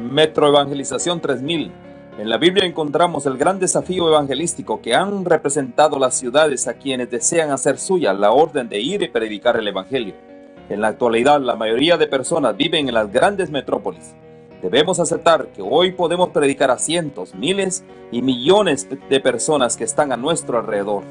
Metro Evangelización 3000. En la Biblia encontramos el gran desafío evangelístico que han representado las ciudades a quienes desean hacer suya la orden de ir y predicar el Evangelio. En la actualidad, la mayoría de personas viven en las grandes metrópolis. Debemos aceptar que hoy podemos predicar a cientos, miles y millones de personas que están a nuestro alrededor.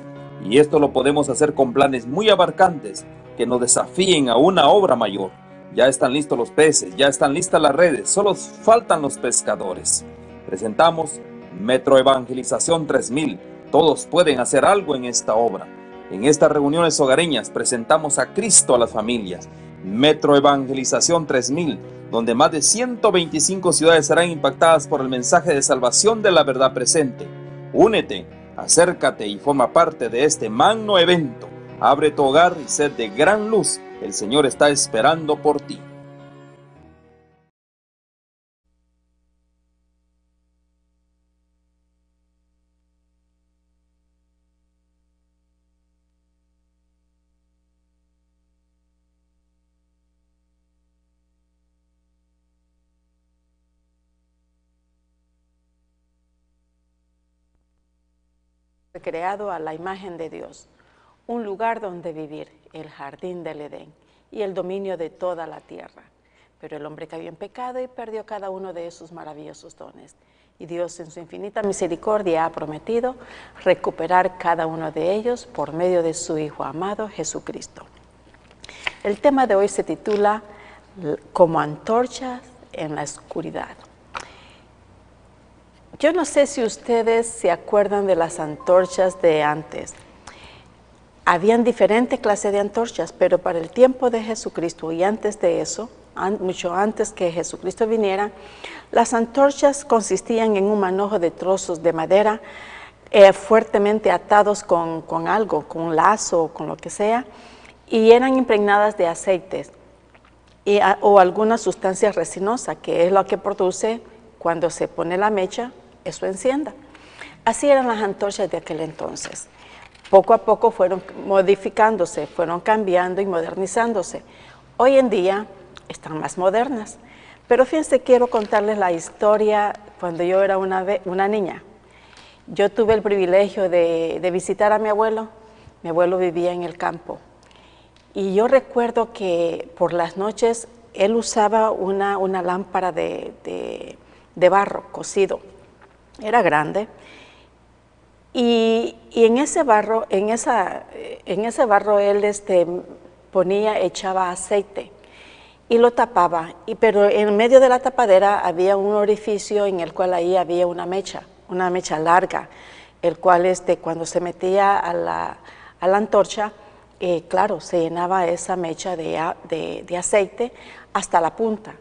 Y esto lo podemos hacer con planes muy abarcantes que nos desafíen a una obra mayor. Ya están listos los peces, ya están listas las redes, solo faltan los pescadores. Presentamos Metro Evangelización 3000. Todos pueden hacer algo en esta obra. En estas reuniones hogareñas presentamos a Cristo a las familias. Metro Evangelización 3000, donde más de 125 ciudades serán impactadas por el mensaje de salvación de la verdad presente. Únete, acércate y forma parte de este magno evento. Abre tu hogar y sed de gran luz. El Señor está esperando por ti. Creado a la imagen de Dios, un lugar donde vivir, el jardín del Edén y el dominio de toda la tierra. Pero el hombre cayó en pecado y perdió cada uno de esos maravillosos dones. Y Dios en su infinita misericordia ha prometido recuperar cada uno de ellos por medio de su Hijo amado Jesucristo. El tema de hoy se titula Como antorchas en la oscuridad. Yo no sé si ustedes se acuerdan de las antorchas de antes. Habían diferentes clases de antorchas, pero para el tiempo de Jesucristo y antes de eso, mucho antes que Jesucristo viniera, las antorchas consistían en un manojo de trozos de madera fuertemente atados con algo, con un lazo o con lo que sea, y eran impregnadas de aceites o alguna sustancia resinosa, que es lo que produce cuando se pone la mecha, eso encienda. Así eran las antorchas de aquel entonces. Poco a poco fueron modificándose, fueron cambiando y modernizándose. Hoy en día están más modernas. Pero fíjense, quiero contarles la historia cuando yo era una niña. Yo tuve el privilegio de visitar a mi abuelo. Mi abuelo vivía en el campo. Y yo recuerdo que por las noches él usaba una lámpara de barro cocido. Era grande. Y en ese barro, en ese barro él echaba aceite y lo tapaba, pero en medio de la tapadera había un orificio en el cual ahí había una mecha larga, el cual cuando se metía a la antorcha, claro, se llenaba esa mecha de aceite hasta la punta,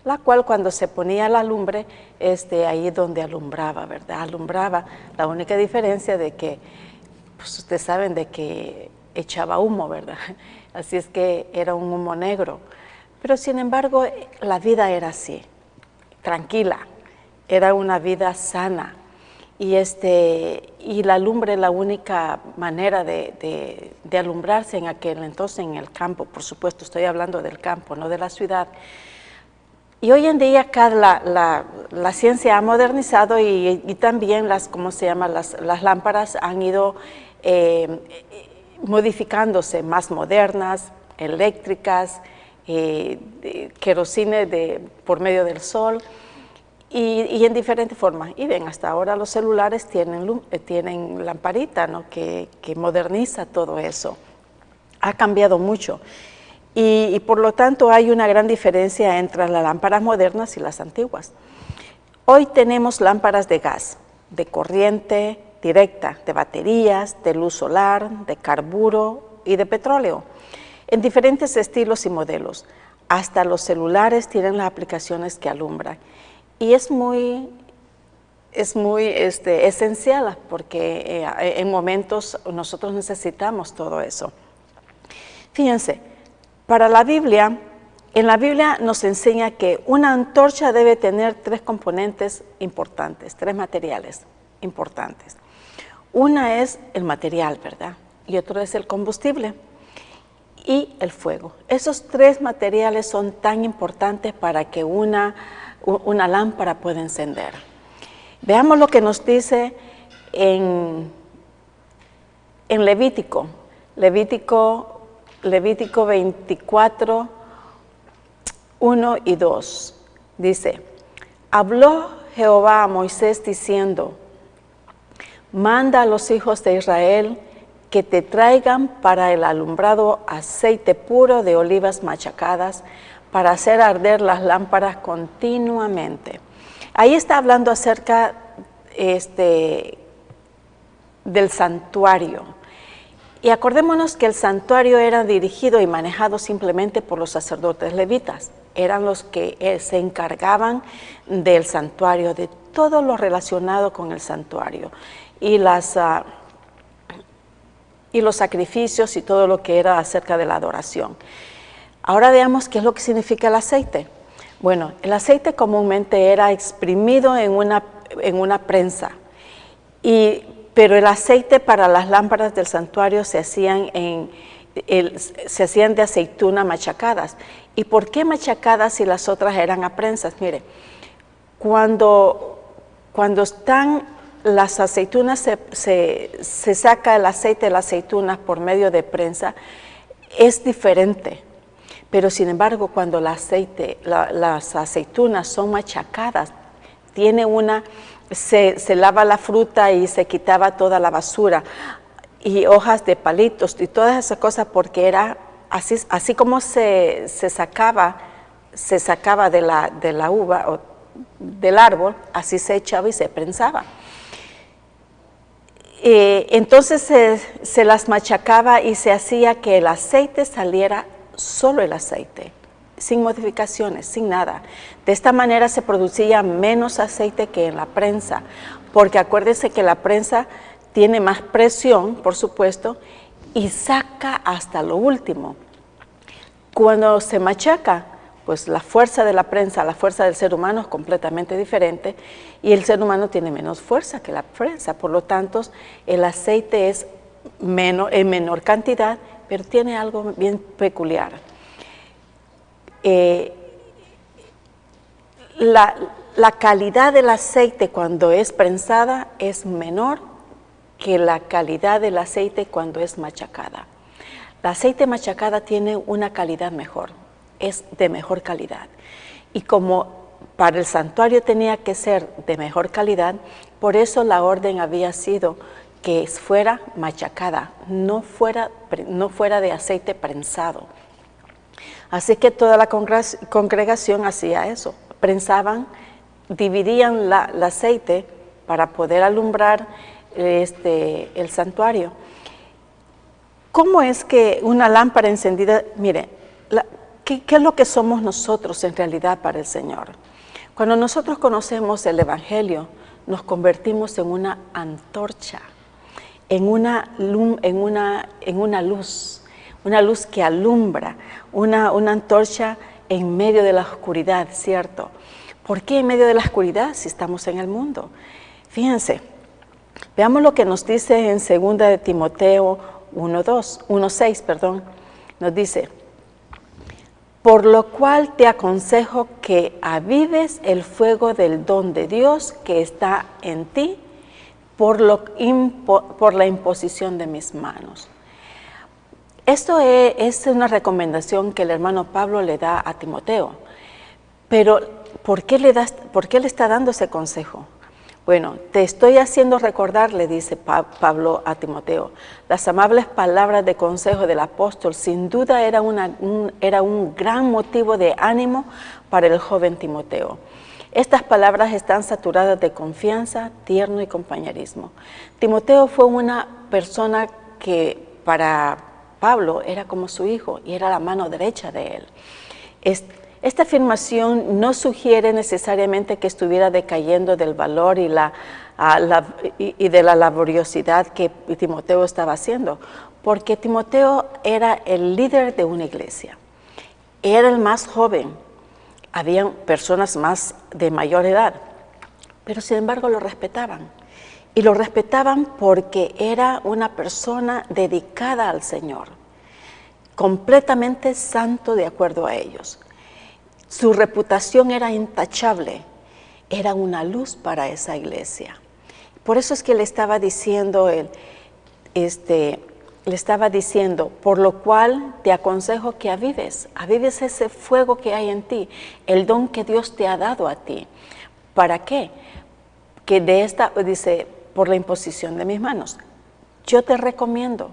la cual cuando se ponía la lumbre, ahí donde alumbraba, ¿verdad? Alumbraba, la única diferencia de que, pues ustedes saben de que echaba humo, ¿verdad? Así es que era un humo negro. Pero sin embargo, la vida era así, tranquila, era una vida sana. Y la lumbre, la única manera de alumbrarse en aquel entonces en el campo, por supuesto, estoy hablando del campo, no de la ciudad. Y hoy en día la ciencia ha modernizado y también las lámparas han ido modificándose, más modernas, eléctricas, querosene por medio del sol y en diferentes formas. Y ven, hasta ahora los celulares tienen lamparita, ¿no? que moderniza todo eso. Ha cambiado mucho. Y por lo tanto hay una gran diferencia entre las lámparas modernas y las antiguas. Hoy tenemos lámparas de gas, de corriente directa, de baterías, de luz solar, de carburo y de petróleo, en diferentes estilos y modelos. Hasta los celulares tienen las aplicaciones que alumbran. Y es muy esencial porque en momentos nosotros necesitamos todo eso. Fíjense. Para la Biblia, en la Biblia nos enseña que una antorcha debe tener tres componentes importantes, tres materiales importantes. Una es el material, ¿verdad? Y otro es el combustible y el fuego. Esos tres materiales son tan importantes para que una una lámpara puede encender. Veamos lo que nos dice en Levítico 24, 1 y 2. Dice, habló Jehová a Moisés diciendo, manda a los hijos de Israel que te traigan para el alumbrado aceite puro de olivas machacadas para hacer arder las lámparas continuamente. Ahí está hablando acerca del santuario. Y acordémonos que el santuario era dirigido y manejado simplemente por los sacerdotes levitas. Eran los que se encargaban del santuario, de todo lo relacionado con el santuario. Y los sacrificios y todo lo que era acerca de la adoración. Ahora veamos qué es lo que significa el aceite. Bueno, el aceite comúnmente era exprimido en una prensa, pero el aceite para las lámparas del santuario se hacían de aceituna machacadas. ¿Y por qué machacadas si las otras eran a prensas? Mire, cuando están las aceitunas, se saca el aceite de las aceitunas por medio de prensa, es diferente. Pero sin embargo, cuando las aceitunas son machacadas, se lava la fruta y se quitaba toda la basura y hojas de palitos y todas esas cosas, porque era así como se sacaba de la uva o del árbol, así se echaba y se prensaba. Entonces se las machacaba y se hacía que el aceite saliera solo el aceite, sin modificaciones, sin nada. De esta manera se producía menos aceite que en la prensa, porque acuérdense que la prensa tiene más presión, por supuesto, y saca hasta lo último. Cuando se machaca, pues la fuerza de la prensa, la fuerza del ser humano es completamente diferente, y el ser humano tiene menos fuerza que la prensa. Por lo tanto, el aceite es en menor cantidad, pero tiene algo bien peculiar. La calidad del aceite cuando es prensada es menor que la calidad del aceite cuando es machacada. El aceite machacada tiene una calidad mejor, es de mejor calidad. Y como para el santuario tenía que ser de mejor calidad, por eso la orden había sido que fuera machacada, no fuera de aceite prensado. Así que toda la congregación hacía eso, prensaban, dividían el aceite para poder alumbrar el santuario. ¿Cómo es que una lámpara encendida, mire, ¿qué es lo que somos nosotros en realidad para el Señor? Cuando nosotros conocemos el Evangelio, nos convertimos en una antorcha, en una luz que alumbra, una antorcha en medio de la oscuridad, ¿cierto? ¿Por qué en medio de la oscuridad si estamos en el mundo? Fíjense, veamos lo que nos dice en 2 de Timoteo 1:6, nos dice, por lo cual te aconsejo que avives el fuego del don de Dios que está en ti por la imposición de mis manos. Esto es una recomendación que el hermano Pablo le da a Timoteo. Pero, ¿por qué le está dando ese consejo? Bueno, te estoy haciendo recordar, le dice Pablo a Timoteo, las amables palabras de consejo del apóstol. Sin duda era un gran motivo de ánimo para el joven Timoteo. Estas palabras están saturadas de confianza, tierno y compañerismo. Timoteo fue una persona que para Pablo era como su hijo y era la mano derecha de él. Esta afirmación no sugiere necesariamente que estuviera decayendo del valor y de la laboriosidad que Timoteo estaba haciendo, porque Timoteo era el líder de una iglesia, era el más joven, habían personas más de mayor edad, pero sin embargo lo respetaban. Y lo respetaban porque era una persona dedicada al Señor, completamente santo de acuerdo a ellos. Su reputación era intachable, era una luz para esa iglesia. Por eso es que le estaba diciendo por lo cual te aconsejo que avives ese fuego que hay en ti, el don que Dios te ha dado a ti. ¿Para qué? Que dice, por la imposición de mis manos. Yo te recomiendo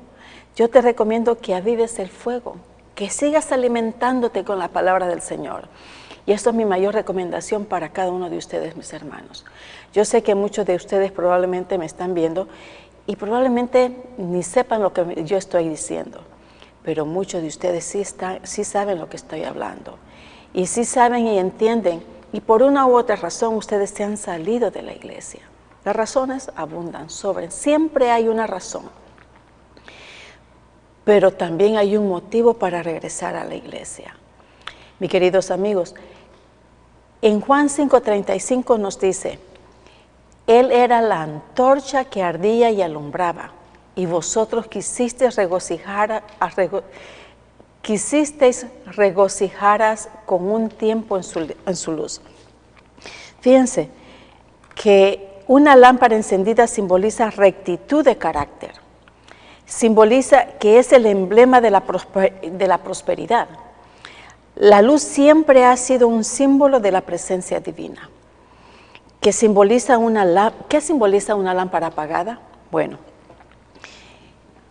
que avives el fuego, que sigas alimentándote con la palabra del Señor. Y esto es mi mayor recomendación para cada uno de ustedes, mis hermanos. Yo sé que muchos de ustedes probablemente me están viendo y probablemente ni sepan lo que yo estoy diciendo, pero muchos de ustedes sí saben lo que estoy hablando. Y sí saben y entienden, y por una u otra razón ustedes se han salido de la iglesia. Las razones abundan, sobran, siempre hay una razón. Pero también hay un motivo para regresar a la iglesia. Mis queridos amigos, en Juan 5:35 nos dice, Él era la antorcha que ardía y alumbraba, y vosotros quisisteis regocijaras con un tiempo en su luz. Fíjense que una lámpara encendida simboliza rectitud de carácter, simboliza que es el emblema de la prosperidad. La luz siempre ha sido un símbolo de la presencia divina. ¿Qué simboliza una lámpara apagada? Bueno,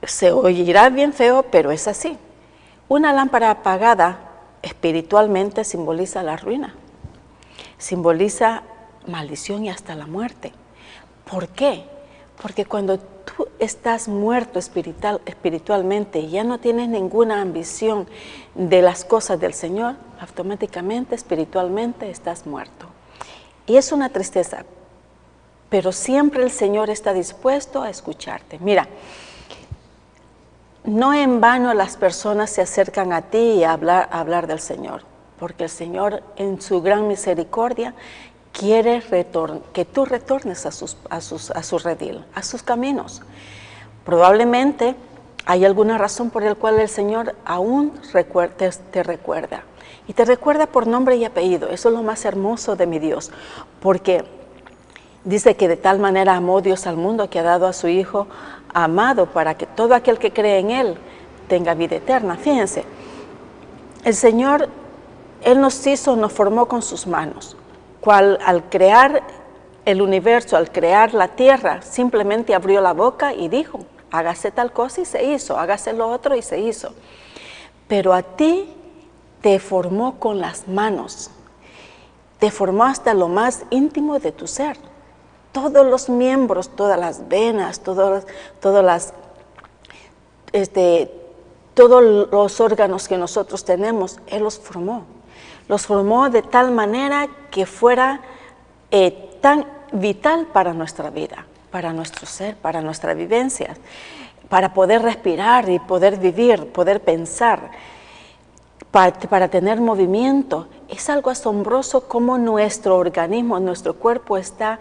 se oirá bien feo, pero es así. Una lámpara apagada espiritualmente simboliza la ruina, simboliza maldición y hasta la muerte. ¿Por qué? Porque cuando tú estás muerto espiritualmente y ya no tienes ninguna ambición de las cosas del Señor, automáticamente, espiritualmente, estás muerto. Y es una tristeza, pero siempre el Señor está dispuesto a escucharte. Mira, no en vano las personas se acercan a ti a hablar del Señor, porque el Señor en su gran misericordia quiere que tú retornes a su redil, a sus caminos. Probablemente hay alguna razón por la cual el Señor aún te recuerda. Y te recuerda por nombre y apellido. Eso es lo más hermoso de mi Dios. Porque dice que de tal manera amó Dios al mundo que ha dado a su Hijo amado para que todo aquel que cree en Él tenga vida eterna. Fíjense, el Señor, Él nos formó con sus manos. Cual al crear el universo, al crear la tierra, simplemente abrió la boca y dijo, hágase tal cosa y se hizo, hágase lo otro y se hizo. Pero a ti te formó con las manos, te formó hasta lo más íntimo de tu ser. Todos los miembros, todas las venas, todos los órganos que nosotros tenemos, Él los formó. Los formó de tal manera que fuera tan vital para nuestra vida, para nuestro ser, para nuestra vivencia, para poder respirar y poder vivir, poder pensar, para tener movimiento. Es algo asombroso cómo nuestro organismo, nuestro cuerpo está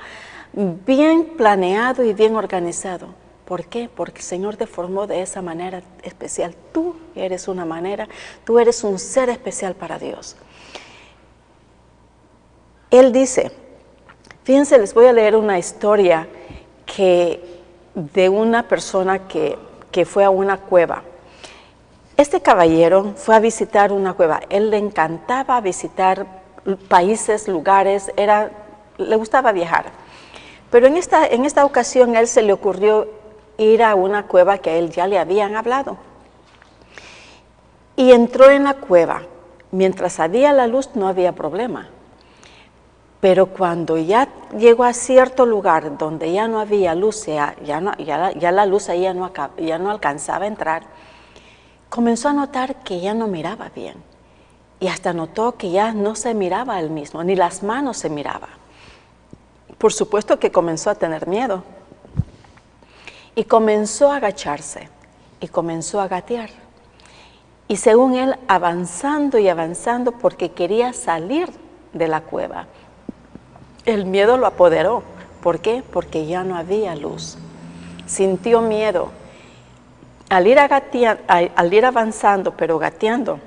bien planeado y bien organizado. ¿Por qué? Porque el Señor te formó de esa manera especial. Tú eres tú eres un ser especial para Dios. Él dice, fíjense, les voy a leer una historia de una persona que fue a una cueva. Este caballero fue a visitar una cueva. Él le encantaba visitar países, lugares, le gustaba viajar. Pero en esta ocasión a él se le ocurrió ir a una cueva que a él ya le habían hablado. Y entró en la cueva. Mientras había la luz no había problema. Pero cuando ya llegó a cierto lugar donde ya no había luz, ya la luz ahí ya no alcanzaba a entrar, comenzó a notar que ya no miraba bien. Y hasta notó que ya no se miraba a él mismo, ni las manos se miraba. Por supuesto que comenzó a tener miedo. Y comenzó a agacharse, y comenzó a gatear. Y según él, avanzando y avanzando porque quería salir de la cueva. El miedo lo apoderó. ¿Por qué? Porque ya no había luz. Sintió miedo. Al ir avanzando, pero gateando,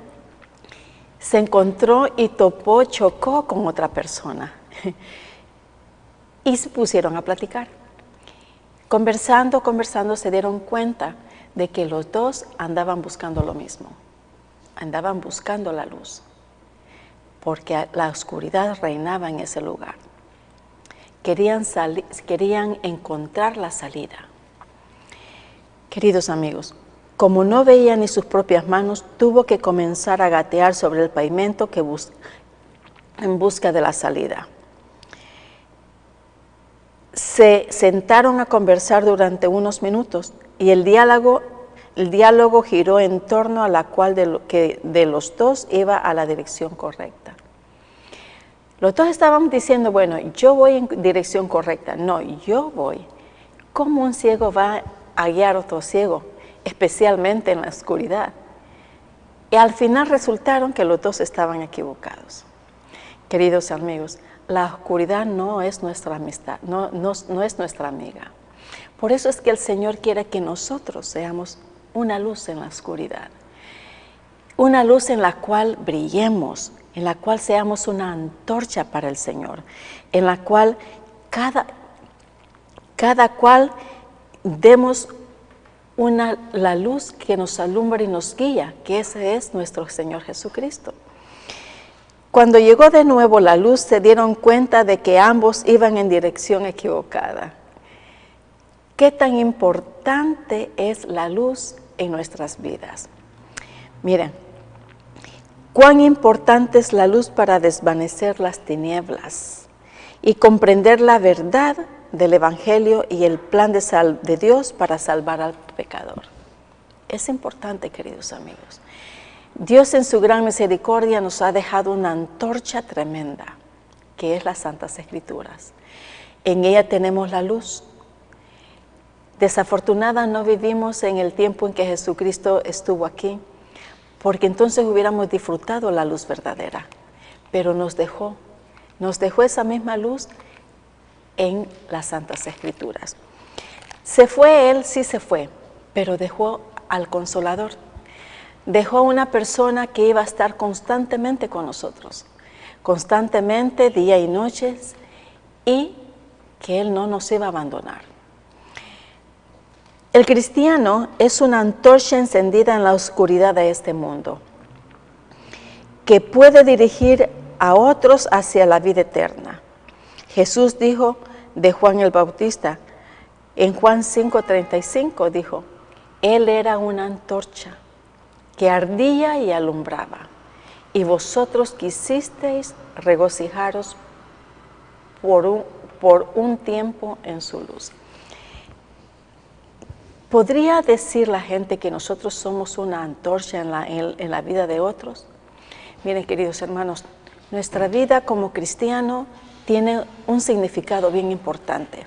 se encontró y topó, chocó con otra persona. Y se pusieron a platicar. Conversando, se dieron cuenta de que los dos andaban buscando lo mismo. Andaban buscando la luz, porque la oscuridad reinaba en ese lugar. Querían encontrar la salida. Queridos amigos, como no veía ni sus propias manos, tuvo que comenzar a gatear sobre el pavimento en busca de la salida. Se sentaron a conversar durante unos minutos y el diálogo giró en torno a la cual de los dos iba a la dirección correcta. Los dos estaban diciendo, bueno, yo voy en dirección correcta. No, yo voy. ¿Cómo un ciego va a guiar a otro ciego? Especialmente en la oscuridad. Y al final resultaron que los dos estaban equivocados. Queridos amigos, la oscuridad no es nuestra amistad, no es nuestra amiga. Por eso es que el Señor quiere que nosotros seamos una luz en la oscuridad. Una luz en la cual brillemos, en la cual seamos una antorcha para el Señor, en la cual cada cual demos la luz que nos alumbra y nos guía, que ese es nuestro Señor Jesucristo. Cuando llegó de nuevo la luz, se dieron cuenta de que ambos iban en dirección equivocada. ¿Qué tan importante es la luz en nuestras vidas? Miren, cuán importante es la luz para desvanecer las tinieblas y comprender la verdad del Evangelio y el plan de Dios para salvar al pecador. Es importante, queridos amigos. Dios en su gran misericordia nos ha dejado una antorcha tremenda, que es las Santas Escrituras. En ella tenemos la luz. Desafortunada no vivimos en el tiempo en que Jesucristo estuvo aquí, porque entonces hubiéramos disfrutado la luz verdadera, pero nos dejó esa misma luz en las Santas Escrituras. Se fue Él, sí se fue, pero dejó al Consolador. Dejó a una persona que iba a estar constantemente con nosotros, constantemente, día y noches, y que Él no nos iba a abandonar. El cristiano es una antorcha encendida en la oscuridad de este mundo, que puede dirigir a otros hacia la vida eterna. Jesús dijo de Juan el Bautista, en Juan 5:35 dijo, Él era una antorcha que ardía y alumbraba, y vosotros quisisteis regocijaros por un tiempo en su luz. ¿Podría decir la gente que nosotros somos una antorcha en la vida de otros? Miren, queridos hermanos, nuestra vida como cristiano tiene un significado bien importante.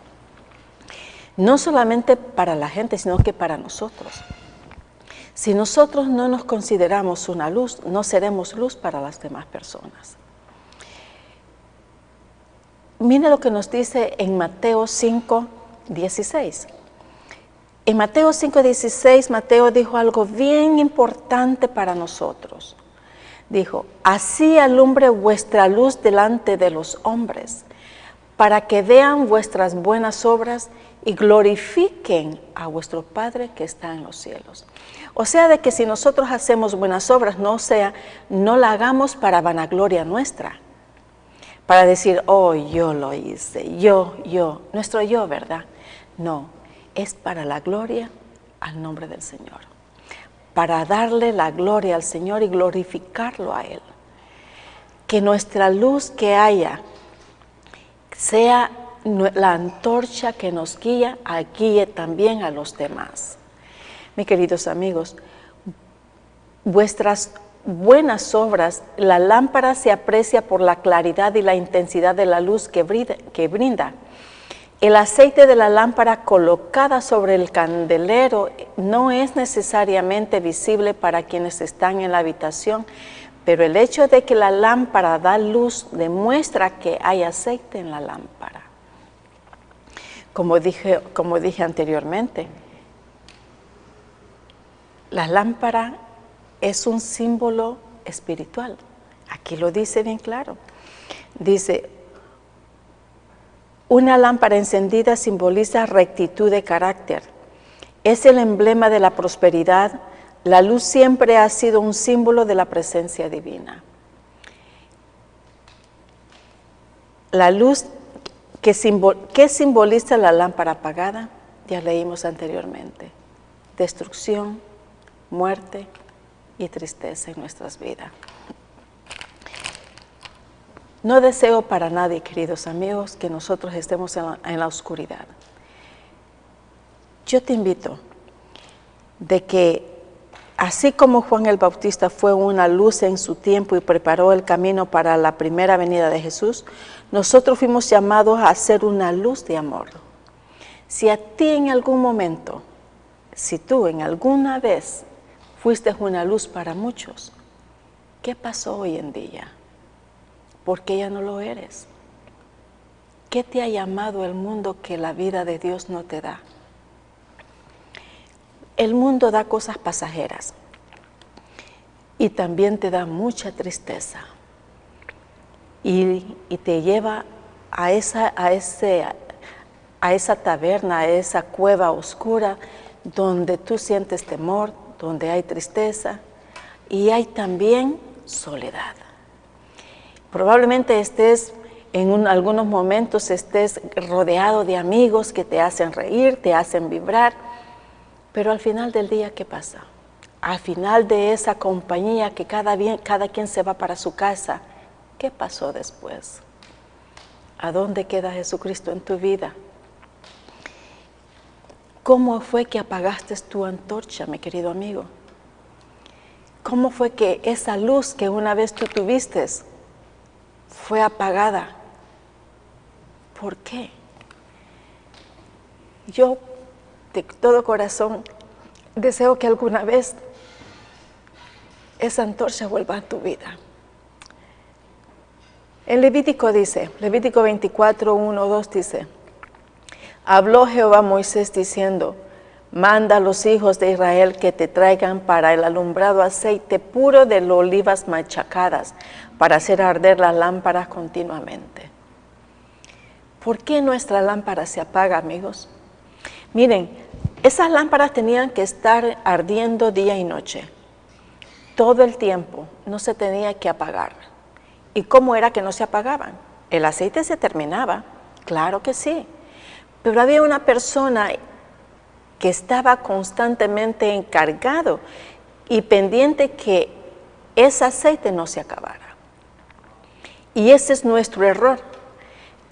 No solamente para la gente, sino que para nosotros. Si nosotros no nos consideramos una luz, no seremos luz para las demás personas. Mire lo que nos dice en Mateo 5:16. En Mateo 5:16, Mateo dijo algo bien importante para nosotros. Dijo, así alumbre vuestra luz delante de los hombres, para que vean vuestras buenas obras y glorifiquen a vuestro Padre que está en los cielos. O sea, de que si nosotros hacemos buenas obras, no la hagamos para vanagloria nuestra, para decir, oh, yo lo hice, yo, nuestro yo, ¿verdad? No, es para la gloria al nombre del Señor, para darle la gloria al Señor y glorificarlo a Él. Que nuestra luz que haya sea la antorcha que nos guíe también a los demás. Mis queridos amigos, vuestras buenas obras, la lámpara se aprecia por la claridad y la intensidad de la luz que brinda. El aceite de la lámpara colocada sobre el candelero no es necesariamente visible para quienes están en la habitación, pero el hecho de que la lámpara da luz demuestra que hay aceite en la lámpara. Como dije anteriormente, la lámpara es un símbolo espiritual. Aquí lo dice bien claro. Dice, una lámpara encendida simboliza rectitud de carácter. Es el emblema de la prosperidad. La luz siempre ha sido un símbolo de la presencia divina. La luz, ¿qué simboliza la lámpara apagada? Ya leímos anteriormente. Destrucción, muerte y tristeza en nuestras vidas. No deseo para nadie, queridos amigos, que nosotros estemos en la oscuridad. Yo te invito de que, así como Juan el Bautista fue una luz en su tiempo y preparó el camino para la primera venida de Jesús, nosotros fuimos llamados a ser una luz de amor. Si a ti en algún momento, si tú en alguna vez fuiste una luz para muchos, ¿qué pasó hoy en día? ¿Por qué ya no lo eres? ¿Qué te ha llamado el mundo que la vida de Dios no te da? El mundo da cosas pasajeras y también te da mucha tristeza y te lleva a esa taberna, a esa cueva oscura donde tú sientes temor, donde hay tristeza y hay también soledad. Probablemente estés en algunos momentos estés rodeado de amigos que te hacen reír, te hacen vibrar, pero al final del día, ¿qué pasa? Al final de esa compañía que cada quien se va para su casa, ¿qué pasó después? ¿A dónde queda Jesucristo en tu vida? ¿Cómo fue que apagaste tu antorcha, mi querido amigo? ¿Cómo fue que esa luz que una vez tú tuviste fue apagada? ¿Por qué? Yo de todo corazón deseo que alguna vez esa antorcha vuelva a tu vida. En Levítico dice, Levítico 24, 1, 2 dice, habló Jehová a Moisés diciendo, manda a los hijos de Israel que te traigan para el alumbrado aceite puro de las olivas machacadas, para hacer arder las lámparas continuamente. ¿Por qué nuestra lámpara se apaga, amigos? Miren, esas lámparas tenían que estar ardiendo día y noche. Todo el tiempo, no se tenía que apagar. ¿Y cómo era que no se apagaban? El aceite se terminaba, claro que sí. Pero había una persona que estaba constantemente encargado y pendiente que ese aceite no se acabara. Y ese es nuestro error,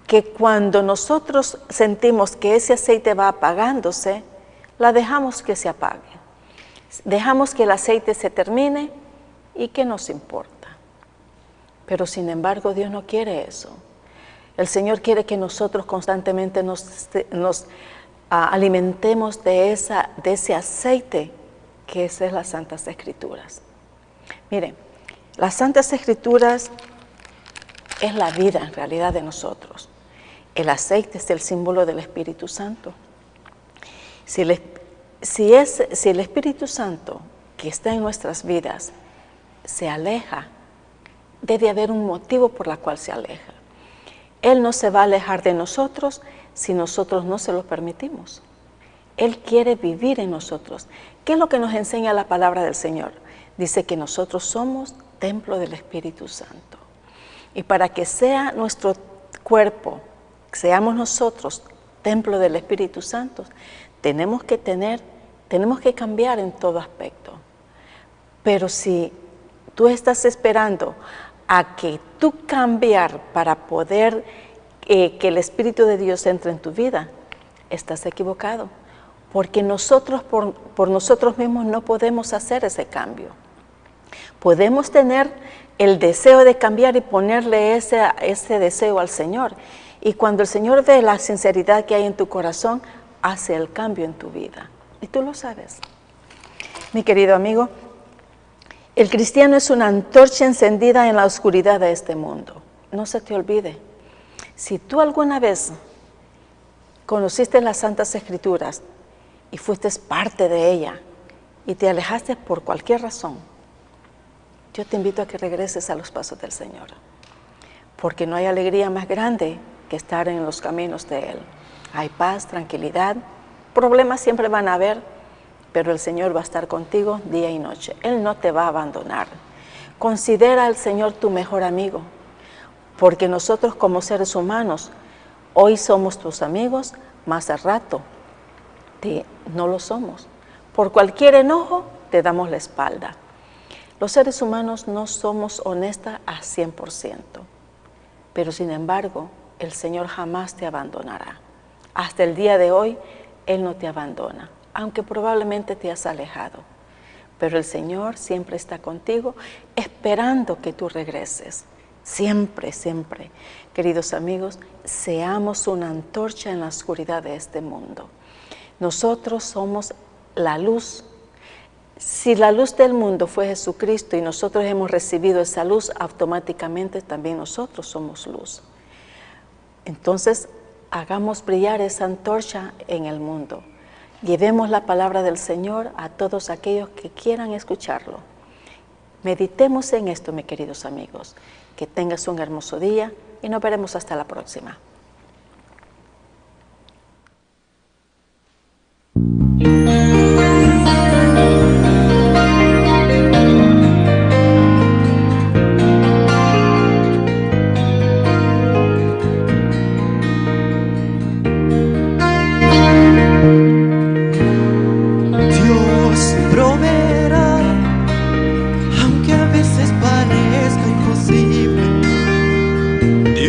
que cuando nosotros sentimos que ese aceite va apagándose, la dejamos que se apague. Dejamos que el aceite se termine y que nos importa. Pero sin embargo Dios no quiere eso. El Señor quiere que nosotros constantemente nos alimentemos de ese aceite que es las Santas Escrituras. Miren, las Santas Escrituras es la vida en realidad de nosotros. El aceite es el símbolo del Espíritu Santo. Si el Espíritu Santo que está en nuestras vidas se aleja, debe haber un motivo por el cual se aleja. Él no se va a alejar de nosotros si nosotros no se lo permitimos. Él quiere vivir en nosotros. ¿Qué es lo que nos enseña la palabra del Señor? Dice que nosotros somos templo del Espíritu Santo. Y para que sea nuestro cuerpo, seamos nosotros templo del Espíritu Santo, tenemos que cambiar en todo aspecto. Pero si tú estás esperando a que tú cambiar para poder que el Espíritu de Dios entre en tu vida, estás equivocado. Porque nosotros por nosotros mismos no podemos hacer ese cambio. Podemos tener el deseo de cambiar y ponerle ese deseo al Señor. Y cuando el Señor ve la sinceridad que hay en tu corazón, hace el cambio en tu vida. Y tú lo sabes. Mi querido amigo, el cristiano es una antorcha encendida en la oscuridad de este mundo. No se te olvide. Si tú alguna vez conociste las Santas Escrituras y fuiste parte de ella y te alejaste por cualquier razón, yo te invito a que regreses a los pasos del Señor, porque no hay alegría más grande que estar en los caminos de Él. Hay paz, tranquilidad, problemas siempre van a haber, pero el Señor va a estar contigo día y noche. Él no te va a abandonar. Considera al Señor tu mejor amigo, porque nosotros como seres humanos, hoy somos tus amigos, más al rato no lo somos. Por cualquier enojo te damos la espalda. Los seres humanos no somos honestos a 100%, pero sin embargo, el Señor jamás te abandonará. Hasta el día de hoy, Él no te abandona, aunque probablemente te has alejado. Pero el Señor siempre está contigo, esperando que tú regreses. Siempre, siempre. Queridos amigos, seamos una antorcha en la oscuridad de este mundo. Nosotros somos la luz. Si la luz del mundo fue Jesucristo y nosotros hemos recibido esa luz, automáticamente también nosotros somos luz. Entonces, hagamos brillar esa antorcha en el mundo. Llevemos la palabra del Señor a todos aquellos que quieran escucharlo. Meditemos en esto, mis queridos amigos. Que tengas un hermoso día y nos veremos hasta la próxima.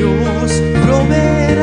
Dios proveerá.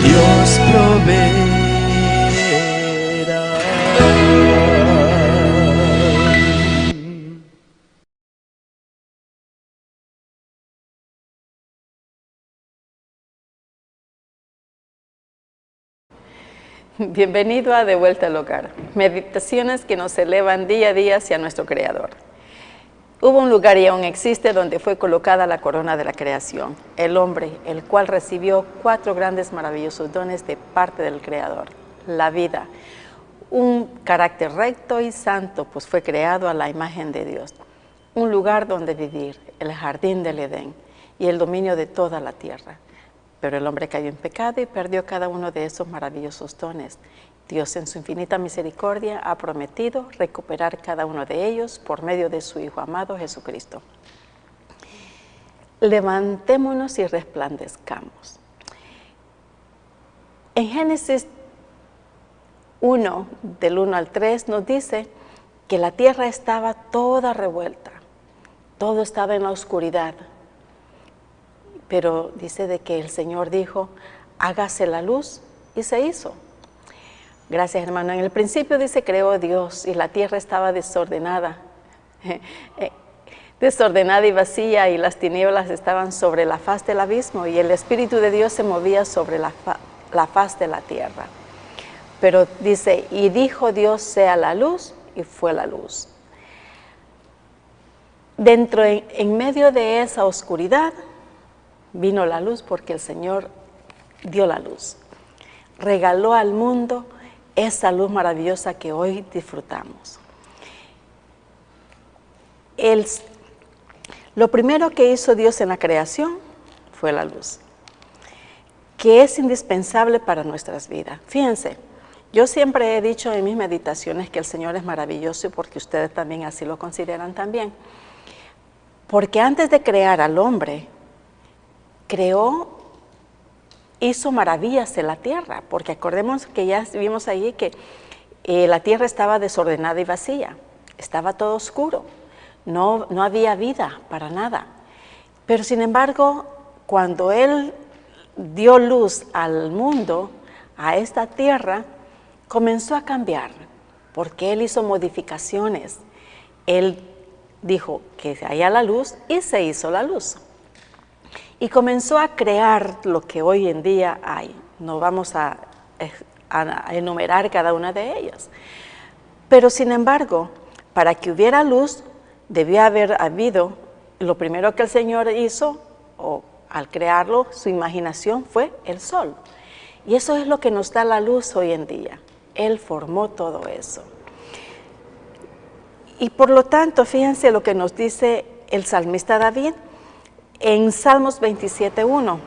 Dios proveerá. Bienvenido a De Vuelta al Hogar, meditaciones que nos elevan día a día hacia nuestro Creador. Hubo un lugar y aún existe donde fue colocada la corona de la creación, el hombre, el cual recibió 4 grandes maravillosos dones de parte del Creador. La vida, un carácter recto y santo, pues fue creado a la imagen de Dios. Un lugar donde vivir, el jardín del Edén y el dominio de toda la tierra. Pero el hombre cayó en pecado y perdió cada uno de esos maravillosos dones. Dios en su infinita misericordia ha prometido recuperar cada uno de ellos por medio de su Hijo amado Jesucristo. Levantémonos y resplandezcamos. En Génesis 1, del 1 al 3, nos dice que la tierra estaba toda revuelta, todo estaba en la oscuridad. Pero dice de que el Señor dijo, hágase la luz, y se hizo. Gracias, hermano. En el principio dice, creó Dios, y la tierra estaba desordenada, desordenada y vacía, y las tinieblas estaban sobre la faz del abismo, y el Espíritu de Dios se movía sobre la faz de la tierra. Pero dice, y dijo Dios, sea la luz, y fue la luz. En medio de esa oscuridad, vino la luz porque el Señor dio la luz. Regaló al mundo esa luz maravillosa que hoy disfrutamos. Lo primero que hizo Dios en la creación fue la luz, que es indispensable para nuestras vidas. Fíjense, yo siempre he dicho en mis meditaciones que el Señor es maravilloso, porque ustedes también así lo consideran también. Porque antes de crear al hombre, hizo maravillas en la tierra, porque acordemos que ya vimos allí que la tierra estaba desordenada y vacía, estaba todo oscuro, no había vida para nada. Pero sin embargo, cuando Él dio luz al mundo, a esta tierra, comenzó a cambiar, porque Él hizo modificaciones. Él dijo que haya la luz y se hizo la luz. Y comenzó a crear lo que hoy en día hay. No vamos a enumerar cada una de ellas. Pero sin embargo, para que hubiera luz, debió haber habido, lo primero que el Señor hizo, o al crearlo, su imaginación fue el sol. Y eso es lo que nos da la luz hoy en día. Él formó todo eso. Y por lo tanto, fíjense lo que nos dice el salmista David, en Salmos 27:1,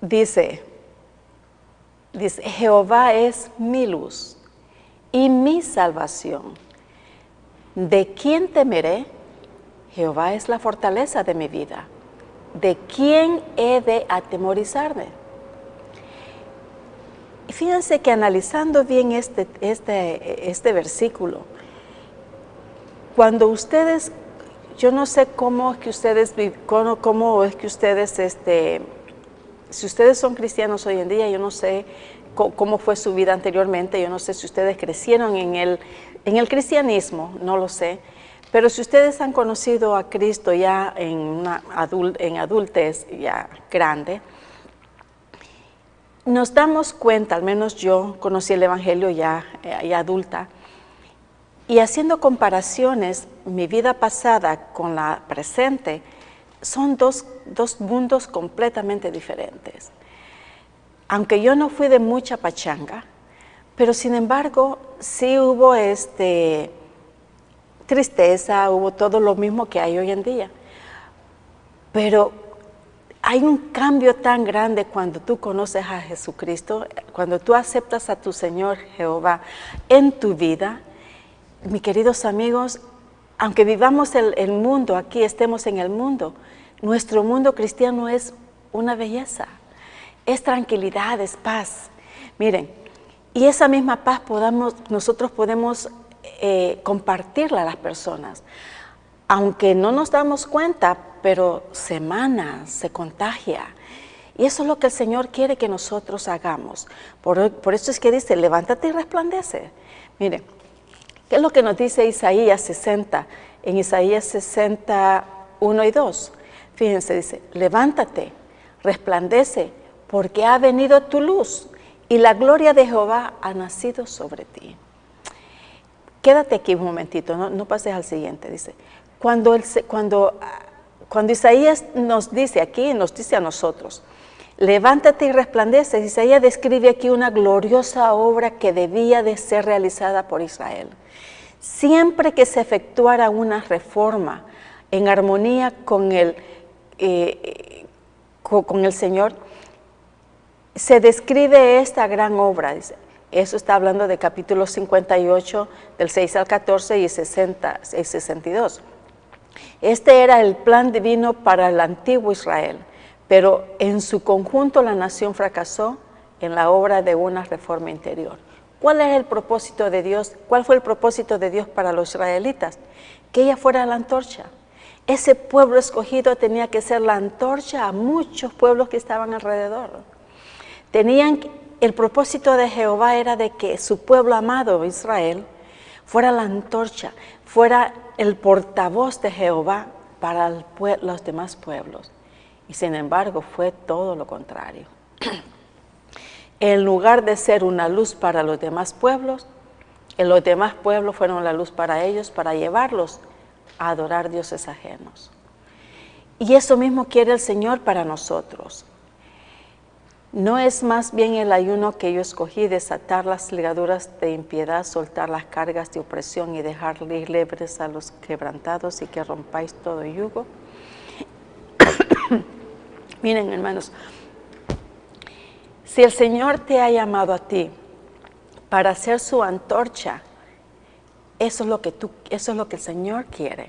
dice, Jehová es mi luz y mi salvación. ¿De quién temeré? Jehová es la fortaleza de mi vida. ¿De quién he de atemorizarme? Y fíjense que analizando bien este versículo, cuando ustedes, yo no sé cómo es que ustedes, si ustedes son cristianos hoy en día, yo no sé cómo fue su vida anteriormente, yo no sé si ustedes crecieron en el cristianismo, no lo sé, pero si ustedes han conocido a Cristo ya en adultez ya grande, nos damos cuenta, al menos yo conocí el Evangelio ya adulta, y haciendo comparaciones, mi vida pasada con la presente, son dos mundos completamente diferentes. Aunque yo no fui de mucha pachanga, pero sin embargo, sí hubo tristeza, hubo todo lo mismo que hay hoy en día. Pero hay un cambio tan grande cuando tú conoces a Jesucristo, cuando tú aceptas a tu Señor Jehová en tu vida. Mis queridos amigos, aunque vivamos el mundo, aquí estemos en el mundo, nuestro mundo cristiano es una belleza, es tranquilidad, es paz. Miren, y esa misma paz nosotros podemos compartirla a las personas, aunque no nos damos cuenta, pero se emana, se contagia. Y eso es lo que el Señor quiere que nosotros hagamos. Por eso es que dice, levántate y resplandece. Mire, ¿qué es lo que nos dice Isaías 60? En Isaías 61 y 2. Fíjense, dice, levántate, resplandece, porque ha venido tu luz y la gloria de Jehová ha nacido sobre ti. Quédate aquí un momentito, no pases al siguiente. Dice, cuando Isaías nos dice aquí, nos dice a nosotros, levántate y resplandece, Isaías describe aquí una gloriosa obra que debía de ser realizada por Israel. Siempre que se efectuara una reforma en armonía con el Señor, se describe esta gran obra. Dice, eso está hablando de capítulo 58, del 6 al 14 y 60 y 62. Este era el plan divino para el antiguo Israel, pero en su conjunto la nación fracasó en la obra de una reforma interior. ¿Cuál es el propósito de Dios? ¿Cuál fue el propósito de Dios para los israelitas? Que ella fuera la antorcha. Ese pueblo escogido tenía que ser la antorcha a muchos pueblos que estaban alrededor. El propósito de Jehová era de que su pueblo amado, Israel, fuera la antorcha, fuera el portavoz de Jehová para los demás pueblos. Y sin embargo fue todo lo contrario. En lugar de ser una luz para los demás pueblos fueron la luz para ellos, para llevarlos a adorar dioses ajenos. Y eso mismo quiere el Señor para nosotros. ¿No es más bien el ayuno que yo escogí, desatar las ligaduras de impiedad, soltar las cargas de opresión y dejar libres a los quebrantados y que rompáis todo yugo? Miren, hermanos, si el Señor te ha llamado a ti para ser su antorcha, eso es lo que el Señor quiere.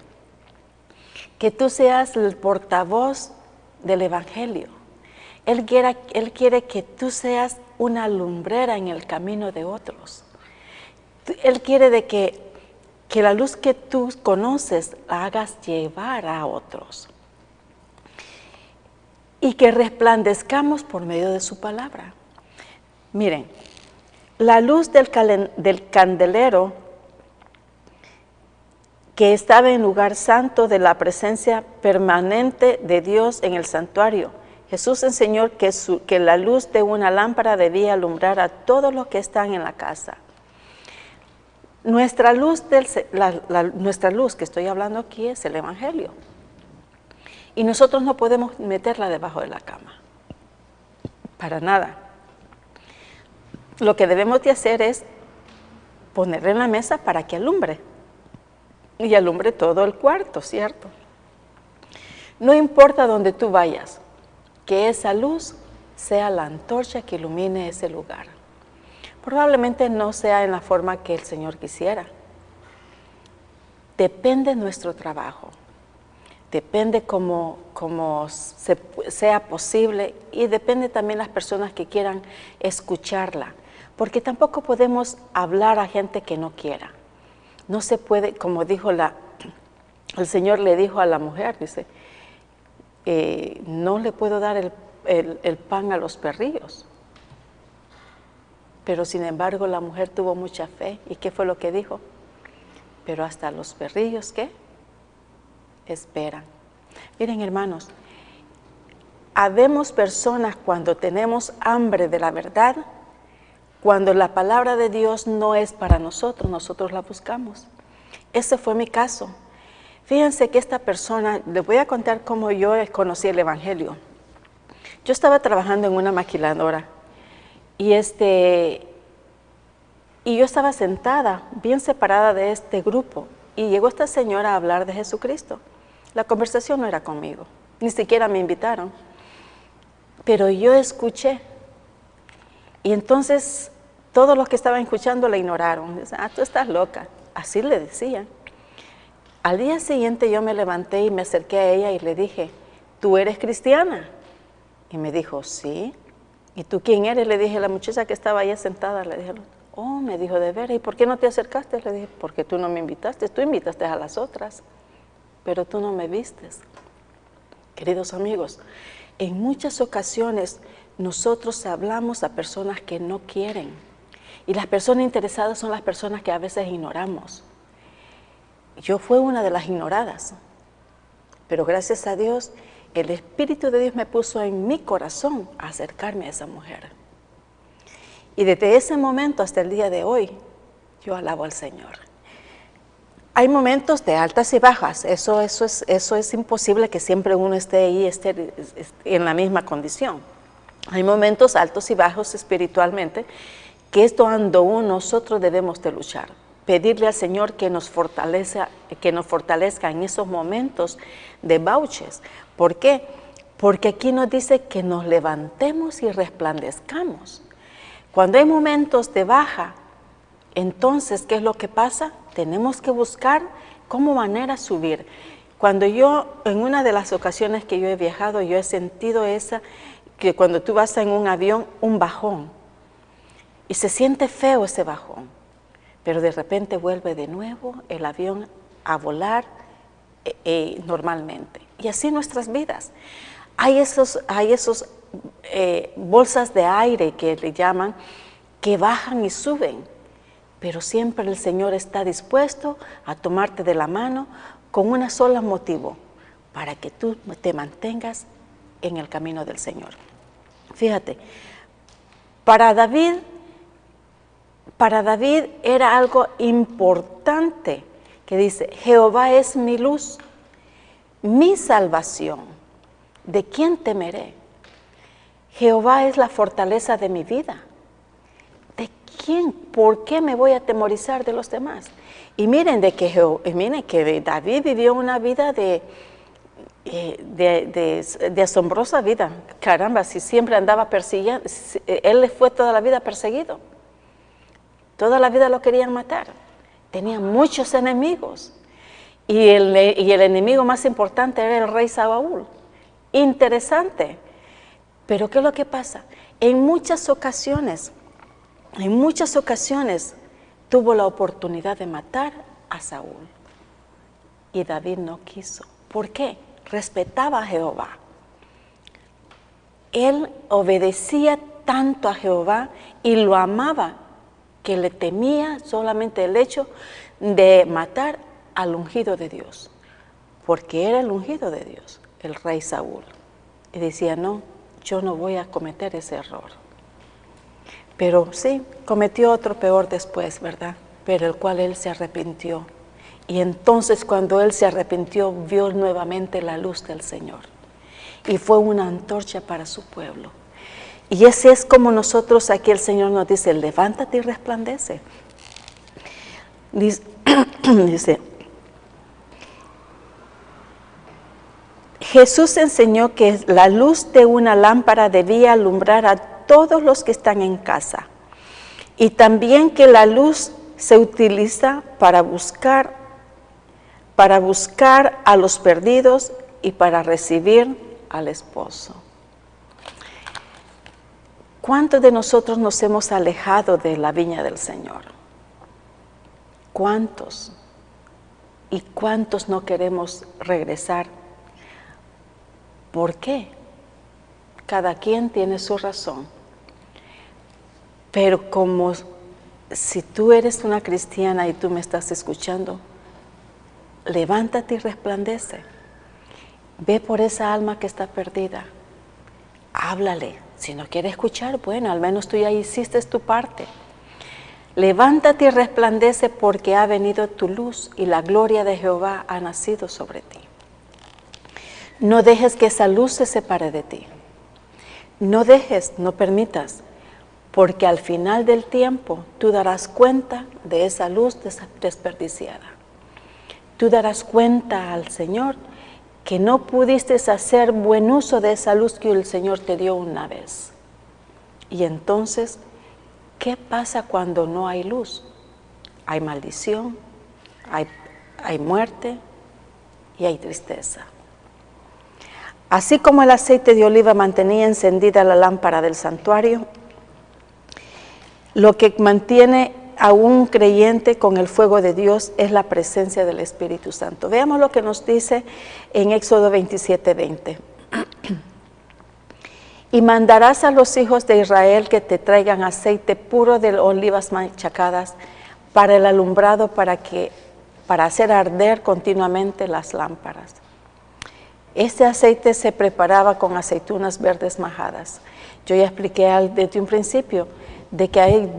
Que tú seas el portavoz del Evangelio. Él quiere que tú seas una lumbrera en el camino de otros. Él quiere de que la luz que tú conoces la hagas llevar a otros. Y que resplandezcamos por medio de su palabra. Miren, la luz del candelero que estaba en lugar santo de la presencia permanente de Dios en el santuario. Jesús enseñó que la luz de una lámpara debía alumbrar a todos los que están en la casa. Nuestra luz que estoy hablando aquí es el Evangelio. Y nosotros no podemos meterla debajo de la cama. Para nada. Lo que debemos de hacer es ponerla en la mesa para que alumbre. Y alumbre todo el cuarto, ¿cierto? No importa dónde tú vayas, que esa luz sea la antorcha que ilumine ese lugar. Probablemente no sea en la forma que el Señor quisiera. Depende de nuestro trabajo. Depende cómo sea posible y depende también las personas que quieran escucharla. Porque tampoco podemos hablar a gente que no quiera. No se puede, como dijo el Señor le dijo a la mujer, dice, no le puedo dar el pan a los perrillos. Pero sin embargo la mujer tuvo mucha fe. ¿Y qué fue lo que dijo? Pero hasta los perrillos, ¿qué? Esperan. Miren, hermanos, habemos personas cuando tenemos hambre de la verdad, cuando la palabra de Dios no es para nosotros, nosotros la buscamos. Ese fue mi caso. Fíjense que esta persona, les voy a contar cómo yo conocí el Evangelio. Yo estaba trabajando en una maquiladora y yo estaba sentada, bien separada de este grupo, y llegó esta señora a hablar de Jesucristo. La conversación no era conmigo, ni siquiera me invitaron, pero yo escuché. Y entonces todos los que estaban escuchando la ignoraron. Dicen, tú estás loca. Así le decían. Al día siguiente yo me levanté y me acerqué a ella y le dije, ¿tú eres cristiana? Y me dijo, sí. ¿Y tú quién eres? Le dije a la muchacha que estaba ahí sentada. Le dije, oh, me dijo, de veras. ¿Y por qué no te acercaste? Le dije, porque tú no me invitaste. Tú invitaste a las otras, pero tú no me vistes. Queridos amigos, en muchas ocasiones nosotros hablamos a personas que no quieren. Y las personas interesadas son las personas que a veces ignoramos. Yo fui una de las ignoradas. Pero gracias a Dios, el Espíritu de Dios me puso en mi corazón a acercarme a esa mujer. Y desde ese momento hasta el día de hoy, yo alabo al Señor. Hay momentos de altas y bajas, eso es imposible que siempre uno esté ahí, esté en la misma condición. Hay momentos altos y bajos espiritualmente, que es cuando nosotros debemos de luchar. Pedirle al Señor que nos fortalezca en esos momentos de bauches. ¿Por qué? Porque aquí nos dice que nos levantemos y resplandezcamos. Cuando hay momentos de baja, entonces, ¿qué es lo que pasa? Tenemos que buscar cómo manera subir. Cuando en una de las ocasiones que yo he viajado, yo he sentido que cuando tú vas en un avión, un bajón. Y se siente feo ese bajón. Pero de repente vuelve de nuevo el avión a volar normalmente. Y así nuestras vidas. Hay esos bolsas de aire que le llaman, que bajan y suben. Pero siempre el Señor está dispuesto a tomarte de la mano con un solo motivo, para que tú te mantengas en el camino del Señor. Fíjate, para David era algo importante, que dice, Jehová es mi luz, mi salvación, ¿de quién temeré? Jehová es la fortaleza de mi vida. ¿Quién? ¿Por qué me voy a atemorizar de los demás? Y miren que David vivió una vida de asombrosa vida. Caramba, si siempre andaba persiguiendo, él fue toda la vida perseguido. Toda la vida lo querían matar. Tenía muchos enemigos. Y el enemigo más importante era el rey Saúl. Interesante. Pero ¿qué es lo que pasa? En muchas ocasiones tuvo la oportunidad de matar a Saúl. Y David no quiso. ¿Por qué? Respetaba a Jehová. Él obedecía tanto a Jehová y lo amaba, que le temía solamente el hecho de matar al ungido de Dios. Porque era el ungido de Dios, el rey Saúl. Y decía, no, yo no voy a cometer ese error. Pero sí, cometió otro peor después, ¿verdad? Pero el cual él se arrepintió. Y entonces cuando él se arrepintió, vio nuevamente la luz del Señor. Y fue una antorcha para su pueblo. Y ese es como nosotros aquí el Señor nos dice, levántate y resplandece. Dice, Jesús enseñó que la luz de una lámpara debía alumbrar a todos los que están en casa, y también que la luz se utiliza para buscar a los perdidos y para recibir al esposo. ¿Cuántos de nosotros nos hemos alejado de la viña del Señor? ¿Cuántos? ¿Y cuántos no queremos regresar? ¿Por qué? Cada quien tiene su razón. Pero como si tú eres una cristiana y tú me estás escuchando, levántate y resplandece. Ve por esa alma que está perdida. Háblale. Si no quiere escuchar, bueno, al menos tú ya hiciste tu parte. Levántate y resplandece, porque ha venido tu luz y la gloria de Jehová ha nacido sobre ti. No dejes que esa luz se separe de ti. No permitas, porque al final del tiempo tú darás cuenta de esa luz desperdiciada. Tú darás cuenta al Señor que no pudiste hacer buen uso de esa luz que el Señor te dio una vez. Y entonces, ¿qué pasa cuando no hay luz? Hay maldición, hay muerte y hay tristeza. Así como el aceite de oliva mantenía encendida la lámpara del santuario, lo que mantiene a un creyente con el fuego de Dios es la presencia del Espíritu Santo. Veamos lo que nos dice en Éxodo 27:20. Y mandarás a los hijos de Israel que te traigan aceite puro de olivas machacadas para el alumbrado, para hacer arder continuamente las lámparas. Este aceite se preparaba con aceitunas verdes majadas. Yo ya expliqué desde un principio de que hay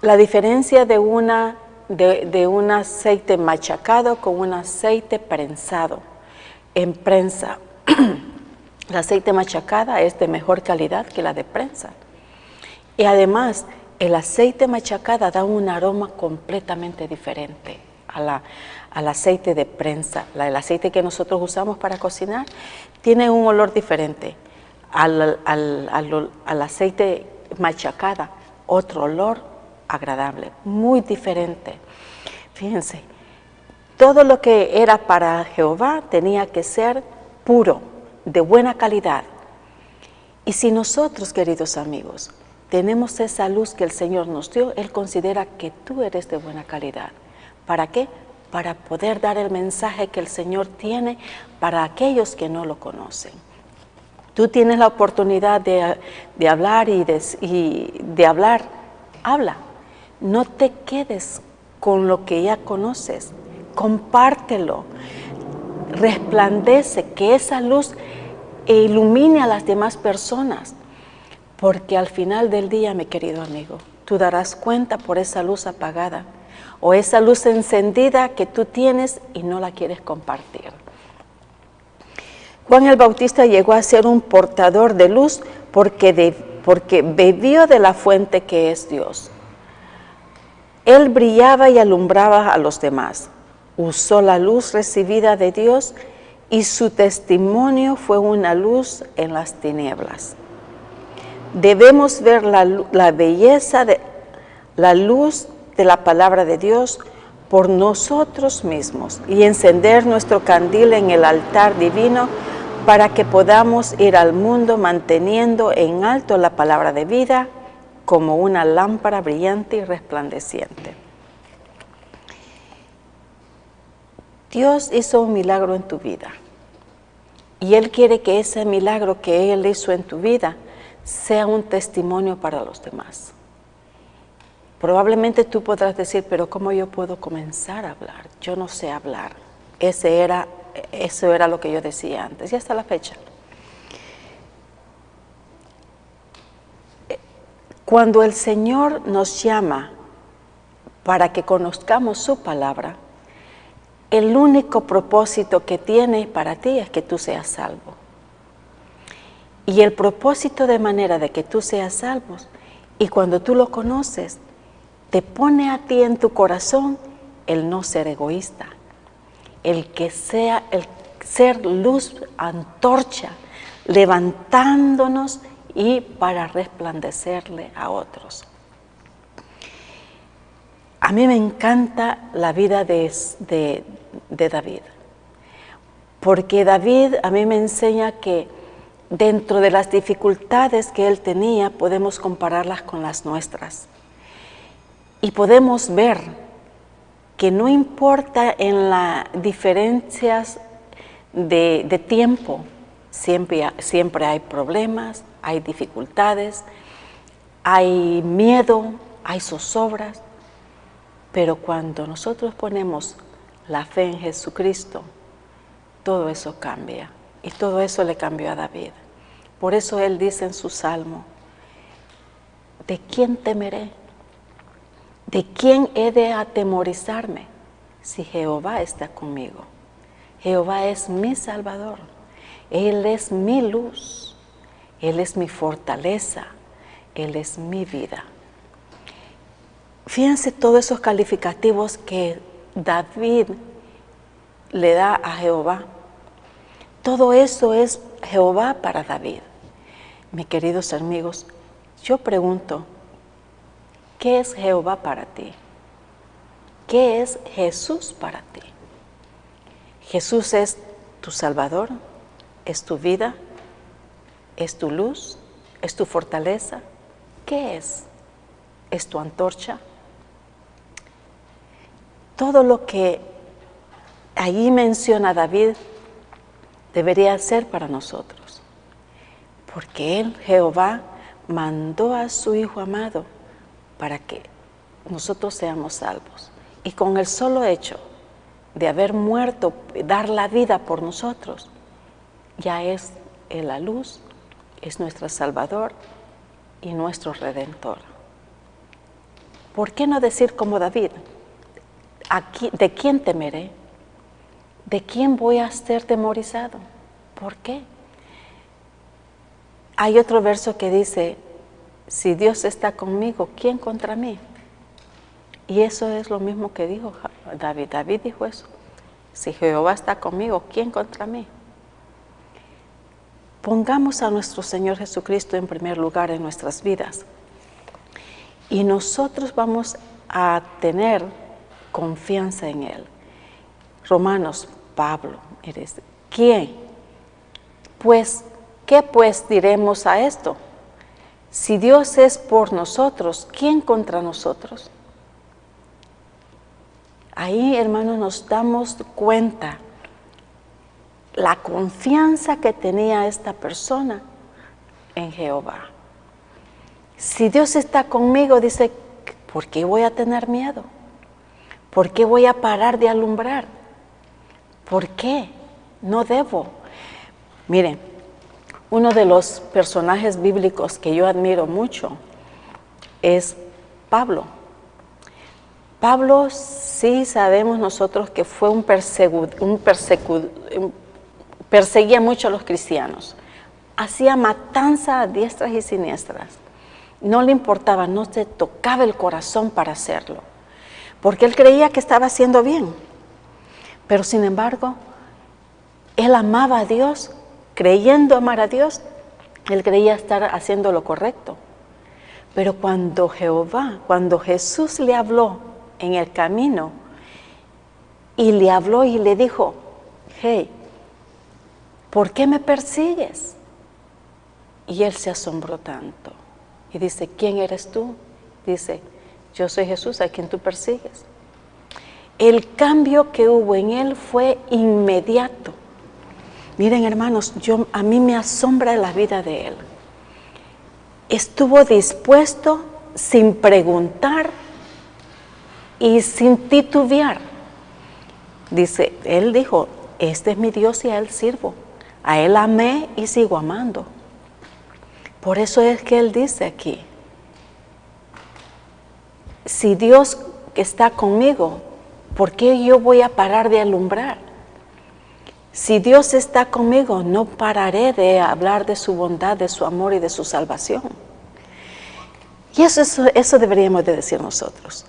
la diferencia de un aceite machacado con un aceite prensado. En prensa, el aceite machacada es de mejor calidad que la de prensa. Y además, el aceite machacada da un aroma completamente diferente al aceite de prensa. El aceite que nosotros usamos para cocinar tiene un olor diferente. Al aceite machacada, otro olor agradable, muy diferente. Fíjense, todo lo que era para Jehová tenía que ser puro, de buena calidad. Y si nosotros, queridos amigos, tenemos esa luz que el Señor nos dio, Él considera que tú eres de buena calidad. ¿Para qué? Para poder dar el mensaje que el Señor tiene para aquellos que no lo conocen. Tú tienes la oportunidad de hablar y de hablar, habla. No te quedes con lo que ya conoces, compártelo, resplandece, que esa luz ilumine a las demás personas, porque al final del día, mi querido amigo, tú darás cuenta por esa luz apagada o esa luz encendida que tú tienes y no la quieres compartir. Juan el Bautista llegó a ser un portador de luz porque bebió de la fuente que es Dios. Él brillaba y alumbraba a los demás. Usó la luz recibida de Dios y su testimonio fue una luz en las tinieblas. Debemos ver la belleza de la luz de la palabra de Dios por nosotros mismos y encender nuestro candil en el altar divino para que podamos ir al mundo manteniendo en alto la palabra de vida como una lámpara brillante y resplandeciente. Dios hizo un milagro en tu vida y Él quiere que ese milagro que Él hizo en tu vida sea un testimonio para los demás. Probablemente tú podrás decir, pero ¿cómo yo puedo comenzar a hablar? Yo no sé hablar. Eso era lo que yo decía antes y hasta la fecha. Cuando el Señor nos llama para que conozcamos su palabra, el único propósito que tiene para ti es que tú seas salvo. Y el propósito de manera de que tú seas salvo, y cuando tú lo conoces, te pone a ti en tu corazón el no ser egoísta, el ser luz, antorcha, levantándonos y para resplandecerle a otros. A mí me encanta la vida de David, porque David a mí me enseña que dentro de las dificultades que él tenía podemos compararlas con las nuestras y podemos ver que no importa en las diferencias de tiempo, siempre hay problemas, hay dificultades, hay miedo, hay zozobras, pero cuando nosotros ponemos la fe en Jesucristo, todo eso cambia, y todo eso le cambió a David. Por eso él dice en su salmo, ¿de quién temeré? ¿De quién he de atemorizarme si Jehová está conmigo? Jehová es mi Salvador, Él es mi luz, Él es mi fortaleza, Él es mi vida. Fíjense todos esos calificativos que David le da a Jehová. Todo eso es Jehová para David. Mis queridos amigos, yo pregunto, ¿qué es Jehová para ti? ¿Qué es Jesús para ti? Jesús es tu Salvador, es tu vida, es tu luz, es tu fortaleza. ¿Qué es? ¿Es tu antorcha? Todo lo que allí menciona David debería ser para nosotros, Porque Él, Jehová, mandó a su Hijo amado para que nosotros seamos salvos. Y con el solo hecho de haber muerto, dar la vida por nosotros, ya es la luz, es nuestro Salvador y nuestro Redentor. ¿Por qué no decir como David? ¿De quién temeré? ¿De quién voy a ser temorizado? ¿Por qué? Hay otro verso que dice, si Dios está conmigo, ¿quién contra mí? Y eso es lo mismo que dijo David. David dijo eso. Si Jehová está conmigo, ¿quién contra mí? Pongamos a nuestro Señor Jesucristo en primer lugar en nuestras vidas. Y nosotros vamos a tener confianza en Él. Romanos, Pablo, ¿quién? Pues, ¿qué pues diremos a esto? Si Dios es por nosotros, ¿quién contra nosotros? Ahí, hermanos, nos damos cuenta la confianza que tenía esta persona en Jehová. Si Dios está conmigo, dice, ¿por qué voy a tener miedo? ¿Por qué voy a parar de alumbrar? ¿Por qué? No debo. Miren, uno de los personajes bíblicos que yo admiro mucho es Pablo. Pablo, sí sabemos nosotros que fue perseguía mucho a los cristianos. Hacía matanza a diestras y siniestras. No le importaba, no se tocaba el corazón para hacerlo, porque él creía que estaba haciendo bien. Pero sin embargo, él amaba a Dios, creyendo amar a Dios, él creía estar haciendo lo correcto. Pero cuando Jesús le habló en el camino, y le habló y le dijo, hey, ¿por qué me persigues? Y él se asombró tanto. Y dice, ¿quién eres tú? Dice, yo soy Jesús a quien tú persigues. El cambio que hubo en él fue inmediato. Miren, hermanos, a mí me asombra la vida de él. Estuvo dispuesto sin preguntar y sin titubear. Dice, él dijo, este es mi Dios y a él sirvo. A él amé y sigo amando. Por eso es que él dice aquí, si Dios está conmigo, ¿por qué yo voy a parar de alumbrar? Si Dios está conmigo, no pararé de hablar de su bondad, de su amor y de su salvación. Y eso deberíamos de decir nosotros.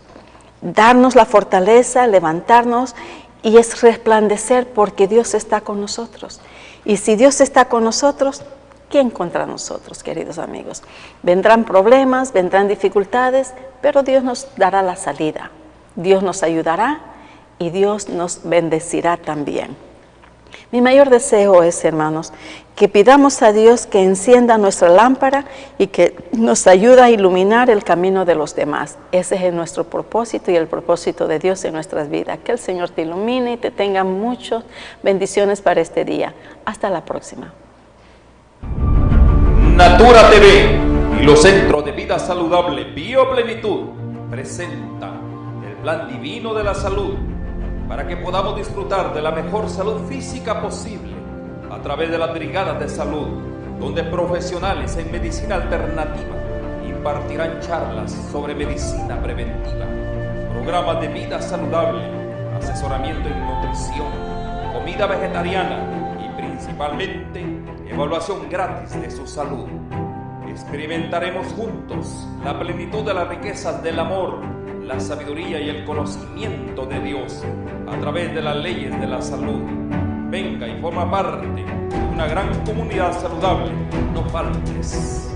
Darnos la fortaleza, levantarnos y es resplandecer porque Dios está con nosotros. Y si Dios está con nosotros, ¿quién contra nosotros, queridos amigos? Vendrán problemas, vendrán dificultades, pero Dios nos dará la salida. Dios nos ayudará y Dios nos bendecirá también. Mi mayor deseo es, hermanos, que pidamos a Dios que encienda nuestra lámpara y que nos ayude a iluminar el camino de los demás. Ese es nuestro propósito y el propósito de Dios en nuestras vidas. Que el Señor te ilumine y te tenga muchas bendiciones para este día. Hasta la próxima. Natura TV y los Centros de Vida Saludable Bioplenitud presentan el Plan Divino de la Salud para que podamos disfrutar de la mejor salud física posible a través de las brigadas de salud, donde profesionales en medicina alternativa impartirán charlas sobre medicina preventiva, programas de vida saludable, asesoramiento en nutrición, comida vegetariana y principalmente evaluación gratis de su salud. Experimentaremos juntos la plenitud de las riquezas del amor, la sabiduría y el conocimiento de Dios a través de las leyes de la salud. Venga y forma parte de una gran comunidad saludable. No faltes.